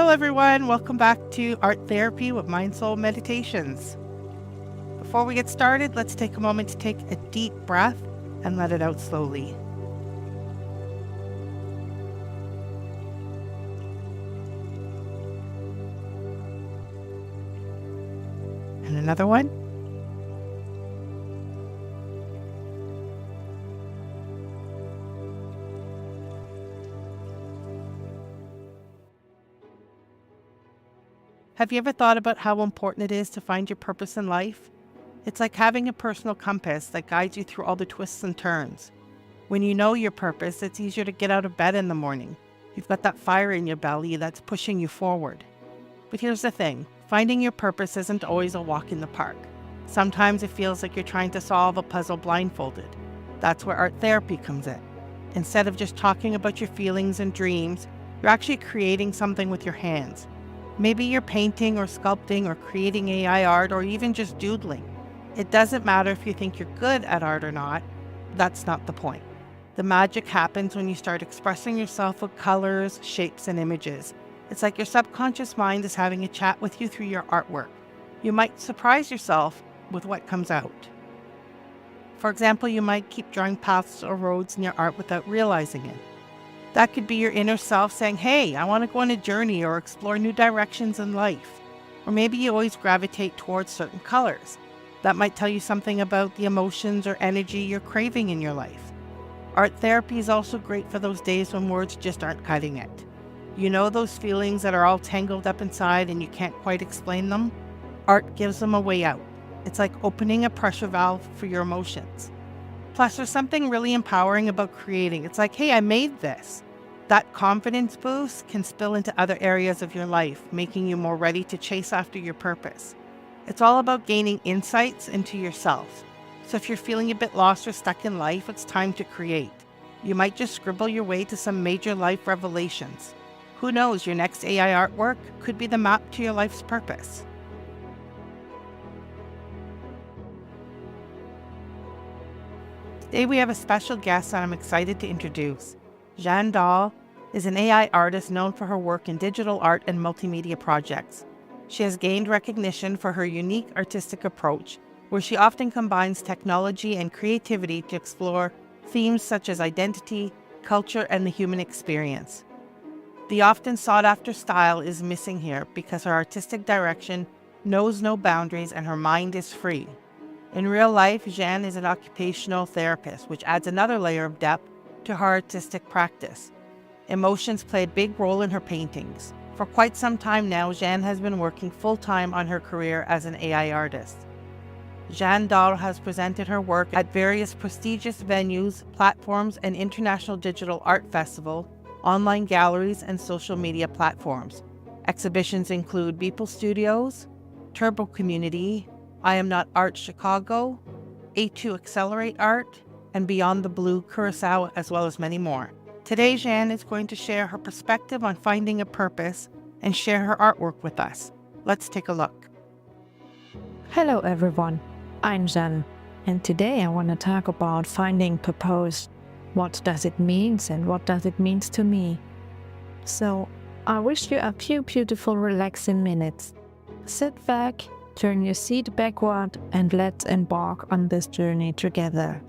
Hello everyone, welcome back to Art Therapy with MindSoulMeditations. Before we get started, let's take a moment to take a deep breath and let it out slowly. And another one. Have you ever thought about how important it is to find your purpose in life? It's like having a personal compass that guides you through all the twists and turns. When you know your purpose, it's easier to get out of bed in the morning. You've got that fire in your belly that's pushing you forward. But here's the thing, finding your purpose isn't always a walk in the park. Sometimes it feels like you're trying to solve a puzzle blindfolded. That's where art therapy comes in. Instead of just talking about your feelings and dreams, you're actually creating something with your hands. Maybe you're painting or sculpting or creating AI art or even just doodling. It doesn't matter if you think you're good at art or not. That's not the point. The magic happens when you start expressing yourself with colors, shapes, and images. It's like your subconscious mind is having a chat with you through your artwork. You might surprise yourself with what comes out. For example, you might keep drawing paths or roads in your art without realizing it. That could be your inner self saying, hey, I want to go on a journey or explore new directions in life. Or maybe you always gravitate towards certain colors. That might tell you something about the emotions or energy you're craving in your life. Art therapy is also great for those days when words just aren't cutting it. You know those feelings that are all tangled up inside and you can't quite explain them? Art gives them a way out. It's like opening a pressure valve for your emotions. Plus, there's something really empowering about creating. It's like, hey, I made this. That confidence boost can spill into other areas of your life, making you more ready to chase after your purpose. It's all about gaining insights into yourself. So if you're feeling a bit lost or stuck in life, it's time to create. You might just scribble your way to some major life revelations. Who knows, your next AI artwork could be the map to your life's purpose. Today we have a special guest that I'm excited to introduce. Jeanne Dahl is an AI artist known for her work in digital art and multimedia projects. She has gained recognition for her unique artistic approach, where she often combines technology and creativity to explore themes such as identity, culture, and the human experience. The often sought-after style is missing here because her artistic direction knows no boundaries and her mind is free. In real life, Jeanne is an occupational therapist, which adds another layer of depth to her artistic practice. Emotions play a big role in her paintings. For quite some time now, Jeanne has been working full-time on her career as an AI artist. Jeanne Dahl has presented her work at various prestigious venues, platforms, and international digital art festival, online galleries, and social media platforms. Exhibitions include Beeple Studios, Turbo Community, I Am Not Art Chicago, A2 Accelerate Art, and Beyond the Blue Curacao, as well as many more. Today, Jeanne is going to share her perspective on finding a purpose and share her artwork with us. Let's take a look. Hello everyone, I'm Jeanne, and today I want to talk about finding purpose. What does it mean and what does it mean to me? So, I wish you a few beautiful relaxing minutes. Sit back, turn your seat backward, and let's embark on this journey together.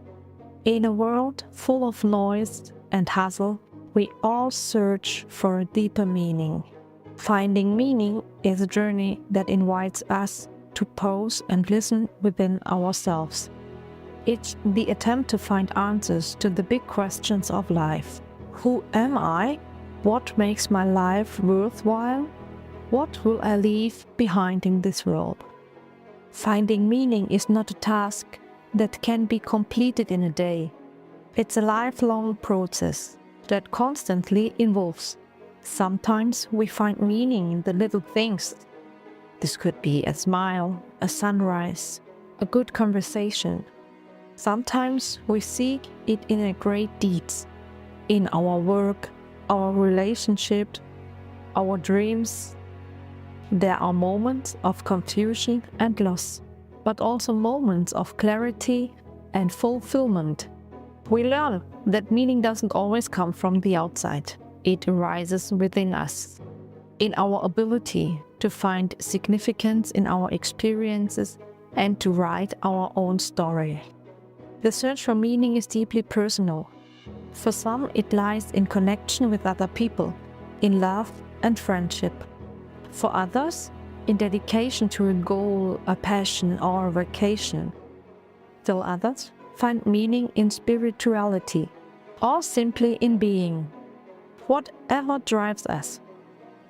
In a world full of noise and hustle, we all search for a deeper meaning. Finding meaning is a journey that invites us to pause and listen within ourselves. It's the attempt to find answers to the big questions of life. Who am I? What makes my life worthwhile? What will I leave behind in this world? Finding meaning is not a task that can be completed in a day. It's a lifelong process that constantly evolves. Sometimes we find meaning in the little things. This could be a smile, a sunrise, a good conversation. Sometimes we seek it in a great deeds, in our work, our relationship, our dreams. There are moments of confusion and loss, but also moments of clarity and fulfillment. We learn that meaning doesn't always come from the outside. It arises within us. in our ability to find significance in our experiences and to write our own story. The search for meaning is deeply personal. For some, it lies in connection with other people, in love and friendship. For others, in dedication to a goal, a passion, or a vocation. Still others find meaning in spirituality, or simply in being. Whatever drives us,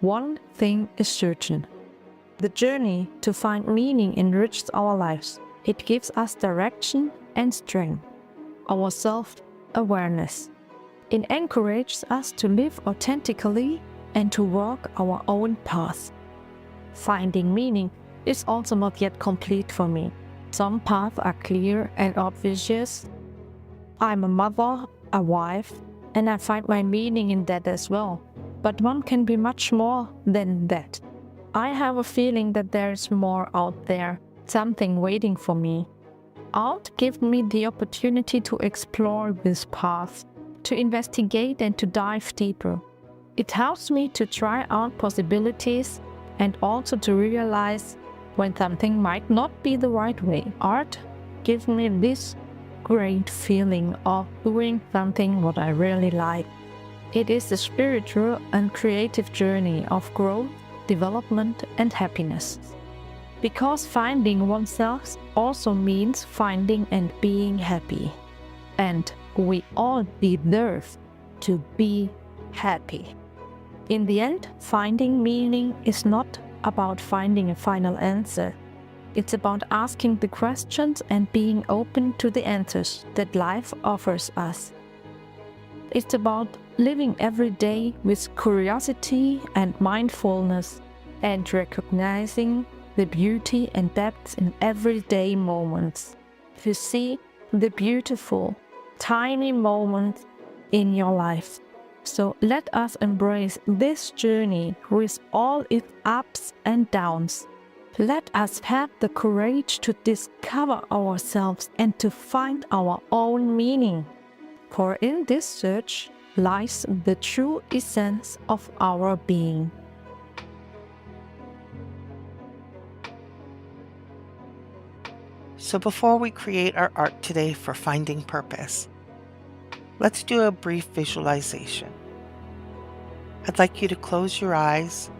one thing is certain. The journey to find meaning enriches our lives. It gives us direction and strength, our self-awareness. It encourages us to live authentically and to walk our own path. Finding meaning is also not yet complete for me. Some paths are clear and obvious. I'm a mother, a wife, and I find my meaning in that as well. But one can be much more than that. I have a feeling that there is more out there, something waiting for me. Art gives me the opportunity to explore this path, to investigate and to dive deeper. It helps me to try out possibilities and also to realize when something might not be the right way. Art gives me this great feeling of doing something what I really like. It is a spiritual and creative journey of growth, development, and happiness. Because finding oneself also means finding and being happy. And we all deserve to be happy. In the end, finding meaning is not about finding a final answer. It's about asking the questions and being open to the answers that life offers us. It's about living every day with curiosity and mindfulness and recognizing the beauty and depth in everyday moments. To see the beautiful, tiny moments in your life. So let us embrace this journey with all its ups and downs. Let us have the courage to discover ourselves and to find our own meaning. For in this search lies the true essence of our being. So before we create our art today for finding purpose, let's do a brief visualization. I'd like you to close your eyes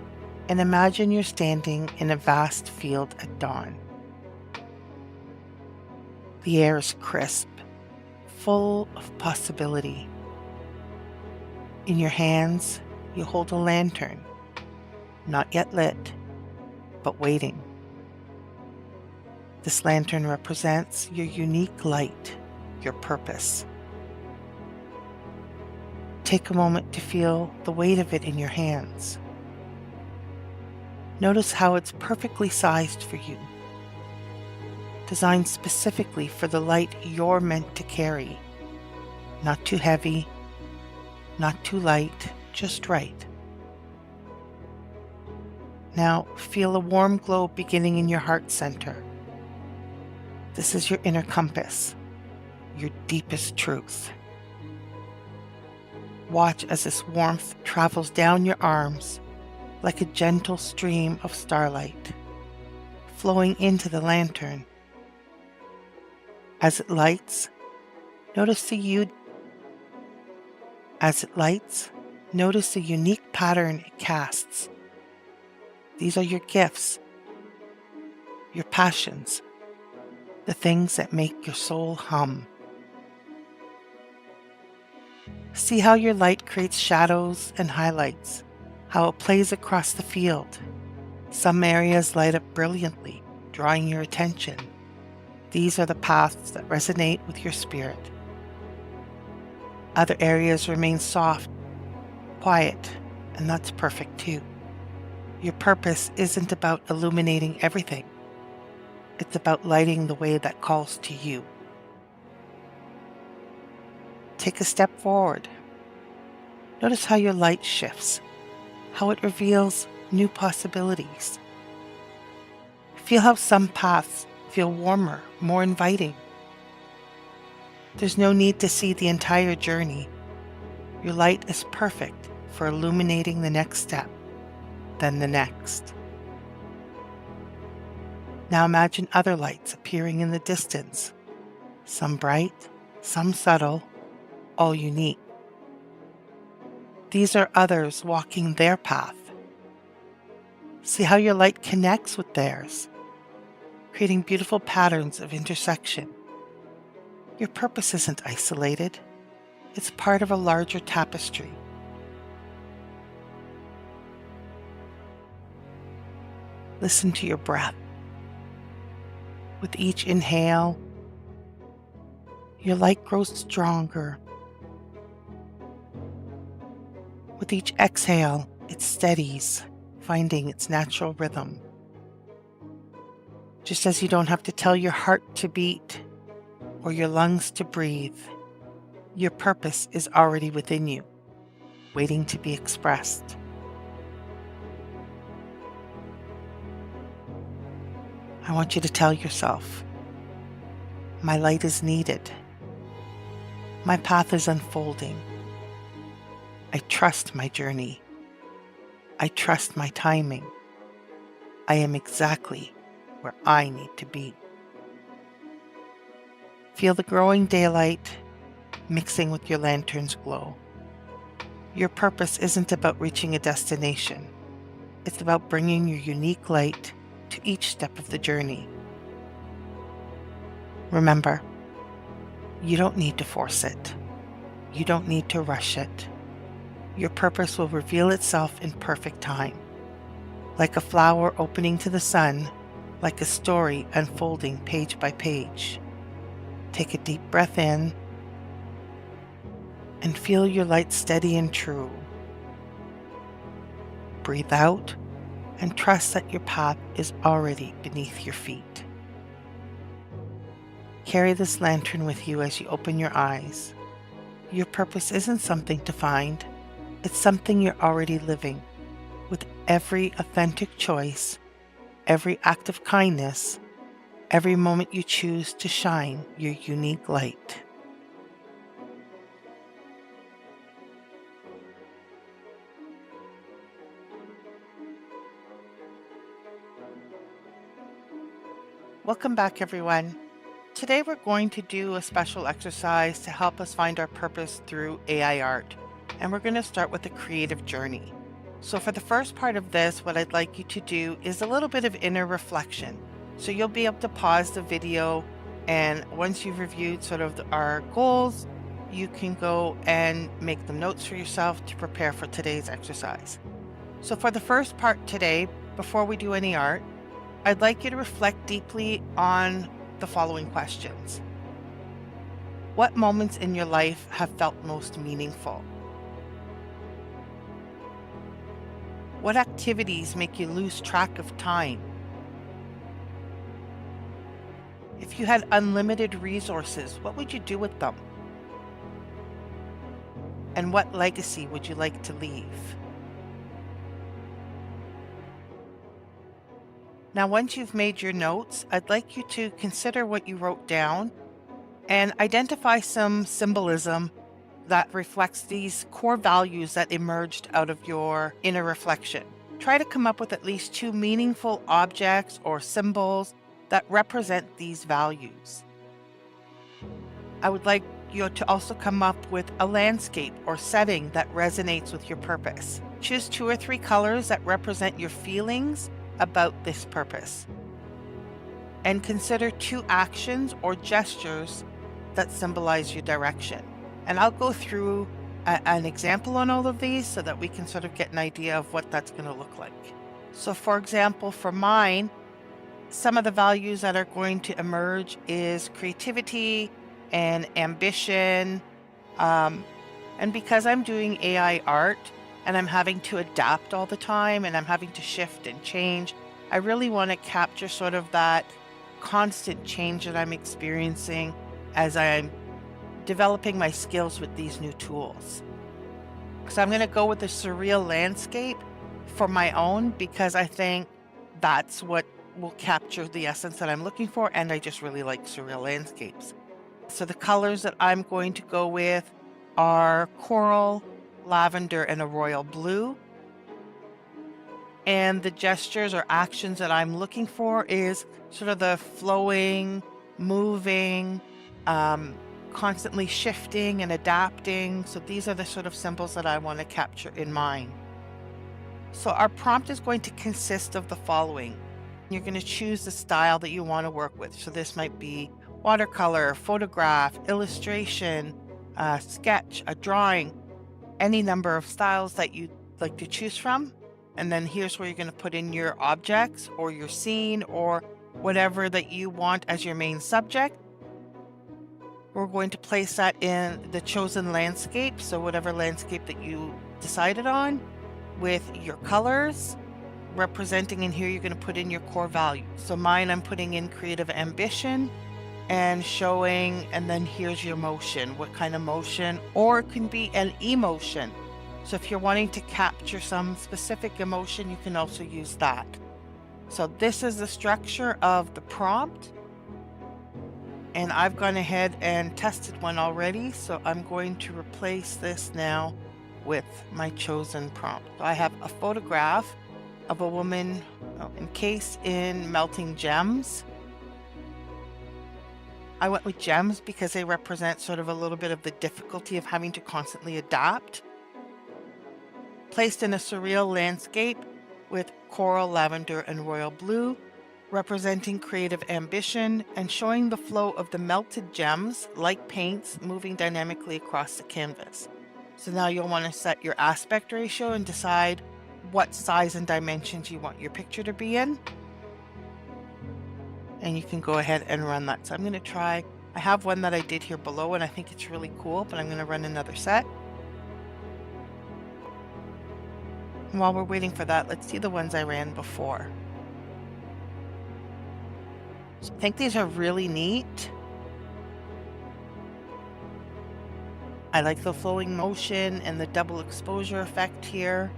and imagine you're standing in a vast field at dawn. The air is crisp, full of possibility. In your hands, you hold a lantern, not yet lit, but waiting. This lantern represents your unique light, your purpose. Take a moment to feel the weight of it in your hands. Notice how it's perfectly sized for you, designed specifically for the light you're meant to carry. Not too heavy, not too light, just right. Now feel a warm glow beginning in your heart center. This is your inner compass, your deepest truth. Watch as this warmth travels down your arms like a gentle stream of starlight, flowing into the lantern. As it lights, notice the unique pattern it casts. These are your gifts, your passions, the things that make your soul hum. See how your light creates shadows and highlights, how it plays across the field. Some areas light up brilliantly, drawing your attention. These are the paths that resonate with your spirit. Other areas remain soft, quiet, and that's perfect too. Your purpose isn't about illuminating everything. It's about lighting the way that calls to you. Take a step forward. Notice how your light shifts, how it reveals new possibilities. Feel how some paths feel warmer, more inviting. There's no need to see the entire journey. Your light is perfect for illuminating the next step. then the next. Now imagine other lights appearing in the distance, some bright, some subtle, all unique. These are others walking their path. See how your light connects with theirs, creating beautiful patterns of intersection. Your purpose isn't isolated. It's part of a larger tapestry. Listen to your breath. With each inhale, your light grows stronger. With each exhale, it steadies, finding its natural rhythm. Just as you don't have to tell your heart to beat or your lungs to breathe, your purpose is already within you, waiting to be expressed. I want you to tell yourself, my light is needed. My path is unfolding. I trust my journey. I trust my timing. I am exactly where I need to be. Feel the growing daylight mixing with your lantern's glow. Your purpose isn't about reaching a destination. It's about bringing your unique light to each step of the journey. Remember, you don't need to force it. You don't need to rush it. Your purpose will reveal itself in perfect time, like a flower opening to the sun, like a story unfolding page by page. Take a deep breath in and feel your light steady and true. Breathe out and trust that your path is already beneath your feet. Carry this lantern with you as you open your eyes. Your purpose isn't something to find, it's something you're already living. With every authentic choice, every act of kindness, every moment you choose to shine your unique light. Welcome back, everyone. Today we're going to do a special exercise to help us find our purpose through AI art. And we're going to start with a creative journey. So for the first part of this, what I'd like you to do is a little bit of inner reflection. So you'll be able to pause the video, and once you've reviewed sort of our goals, you can go and make them notes for yourself to prepare for today's exercise. So for the first part today, before we do any art, I'd like you to reflect deeply on the following questions. What moments in your life have felt most meaningful? What activities make you lose track of time? If you had unlimited resources, what would you do with them? And what legacy would you like to leave? Now, once you've made your notes, I'd like you to consider what you wrote down and identify some symbolism that reflects these core values that emerged out of your inner reflection. Try to come up with at least 2 meaningful objects or symbols that represent these values. I would like you to also come up with a landscape or setting that resonates with your purpose. Choose 2 or 3 colors that represent your feelings about this purpose. And consider 2 actions or gestures that symbolize your direction. And I'll go through an example on all of these so that we can sort of get an idea of what that's going to look like. So for example, for mine, some of the values that are going to emerge is creativity and ambition. And because I'm doing AI art and I'm having to adapt all the time and I'm having to shift and change, I really want to capture sort of that constant change that I'm experiencing as I'm developing my skills with these new tools. So I'm going to go with a surreal landscape for my own because I think that's what will capture the essence that I'm looking for, and I just really like surreal landscapes. So the colors that I'm going to go with are coral, lavender, and a royal blue. And the gestures or actions that I'm looking for is sort of the flowing, moving, constantly shifting and adapting. So these are the sort of symbols that I want to capture in mine. So our prompt is going to consist of the following. You're going to choose the style that you want to work with. So this might be watercolor, photograph, illustration, a sketch, a drawing, any number of styles that you'd like to choose from. And then here's where you're going to put in your objects or your scene or whatever that you want as your main subject. We're going to place that in the chosen landscape, so whatever landscape that you decided on, with your colors representing, and here you're going to put in your core values. So mine, I'm putting in creative ambition and showing, and then here's your motion, what kind of motion, or it can be an emotion. So if you're wanting to capture some specific emotion, you can also use that. So this is the structure of the prompt. And I've gone ahead and tested one already, so I'm going to replace this now with my chosen prompt. So I have a photograph of a woman encased in melting gems. I went with gems because they represent sort of a little bit of the difficulty of having to constantly adapt. Placed in a surreal landscape with coral, lavender, and royal blue, representing creative ambition and showing the flow of the melted gems like paints moving dynamically across the canvas. So now you'll want to set your aspect ratio and decide what size and dimensions you want your picture to be in. And you can go ahead and run that. So I'm going to try, I have one that I did here below and I think it's really cool, but I'm going to run another set. And while we're waiting for that, let's see the ones I ran before. So I think these are really neat. I like the flowing motion and the double exposure effect here.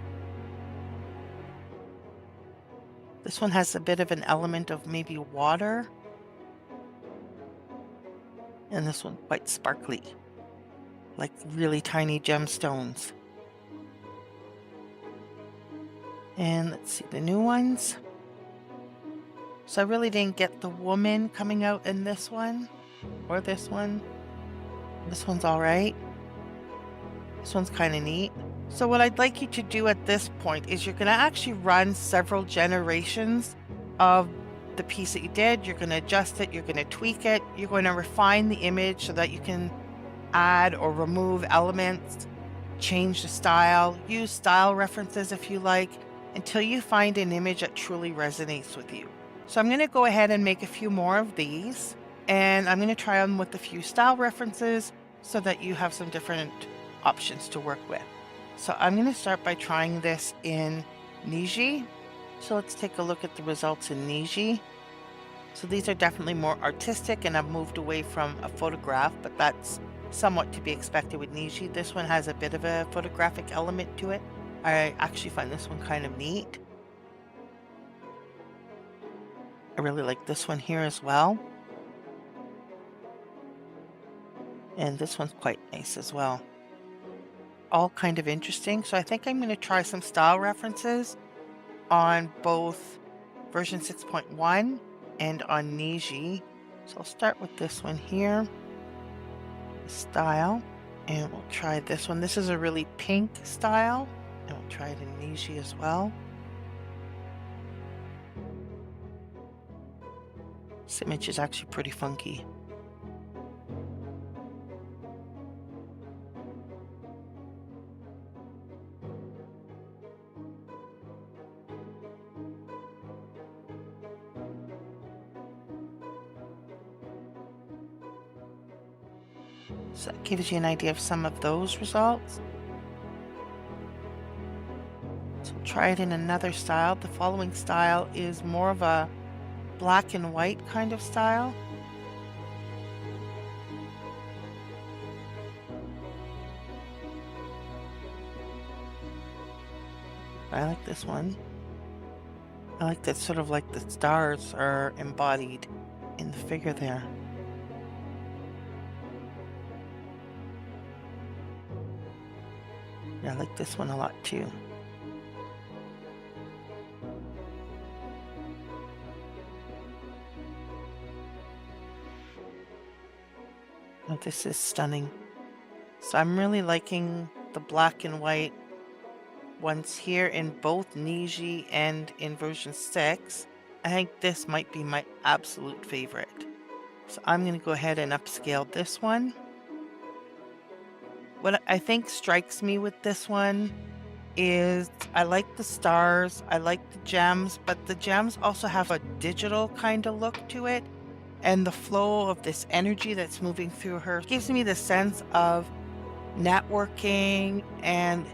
This one has a bit of an element of maybe water. And this one quite sparkly, like really tiny gemstones. And let's see the new ones. So I really didn't get the woman coming out in this one or this one. This one's all right. This one's kind of neat. So what I'd like you to do at this point is you're going to actually run several generations of the piece that you did. You're going to adjust it. You're going to tweak it. You're going to refine the image so that you can add or remove elements, change the style, use style references if you like, until you find an image that truly resonates with you. So I'm going to go ahead and make a few more of these, and I'm going to try them with a few style references so that you have some different options to work with. So I'm going to start by trying this in Niji. So let's take a look at the results in Niji. So these are definitely more artistic, and I've moved away from a photograph, but that's somewhat to be expected with Niji. This one has a bit of a photographic element to it. I actually find this one kind of neat. I really like this one here as well. And this one's quite nice as well. All kind of interesting. So I think I'm going to try some style references on both version 6.1 and on Niji. So I'll start with this one here, style, and we'll try this one. This is a really pink style, and we'll try it in Niji as well. This image is actually pretty funky. So that gives you an idea of some of those results. So try it in another style. The following style is more of a black and white kind of style. I like this one. I like that sort of like the stars are embodied in the figure there. Yeah, I like this one a lot too. Oh, this is stunning. So I'm really liking the black and white ones here in both Niji and in version 6. I think this might be my absolute favorite. So I'm going to go ahead and upscale this one. What I think strikes me with this one is I like the stars, I like the gems, but the gems also have a digital kind of look to it. And the flow of this energy that's moving through her gives me the sense of networking, and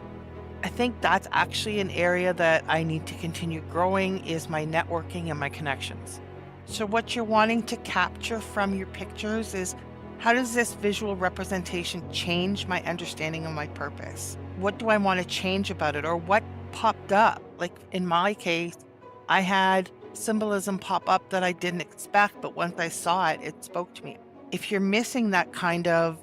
I think that's actually an area that I need to continue growing, is my networking and my connections. So what you're wanting to capture from your pictures is, how does this visual representation change my understanding of my purpose? What do I want to change about it, or what popped up? Like in my case, I had symbolism pop up that I didn't expect, but once I saw it, it spoke to me. If you're missing that kind of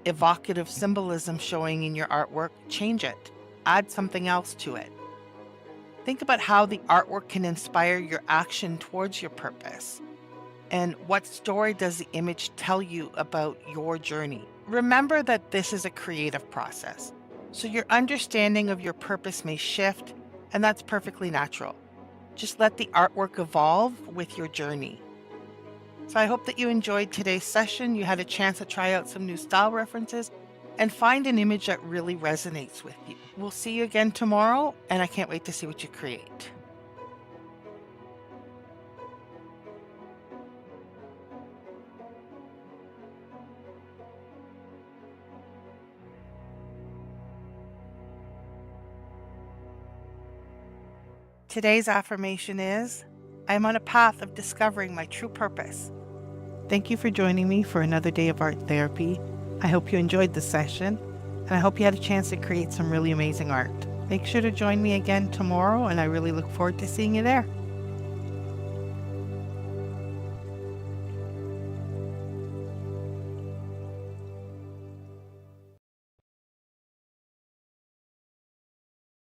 evocative symbolism showing in your artwork, change it. Add something else to it. Think about how the artwork can inspire your action towards your purpose. And what story does the image tell you about your journey? Remember that this is a creative process. So your understanding of your purpose may shift, and that's perfectly natural. Just let the artwork evolve with your journey. So I hope that you enjoyed today's session. You had a chance to try out some new style references and find an image that really resonates with you. We'll see you again tomorrow, and I can't wait to see what you create. Today's affirmation is, I am on a path of discovering my true purpose. Thank you for joining me for another day of art therapy. I hope you enjoyed the session, and I hope you had a chance to create some really amazing art. Make sure to join me again tomorrow, and I really look forward to seeing you there.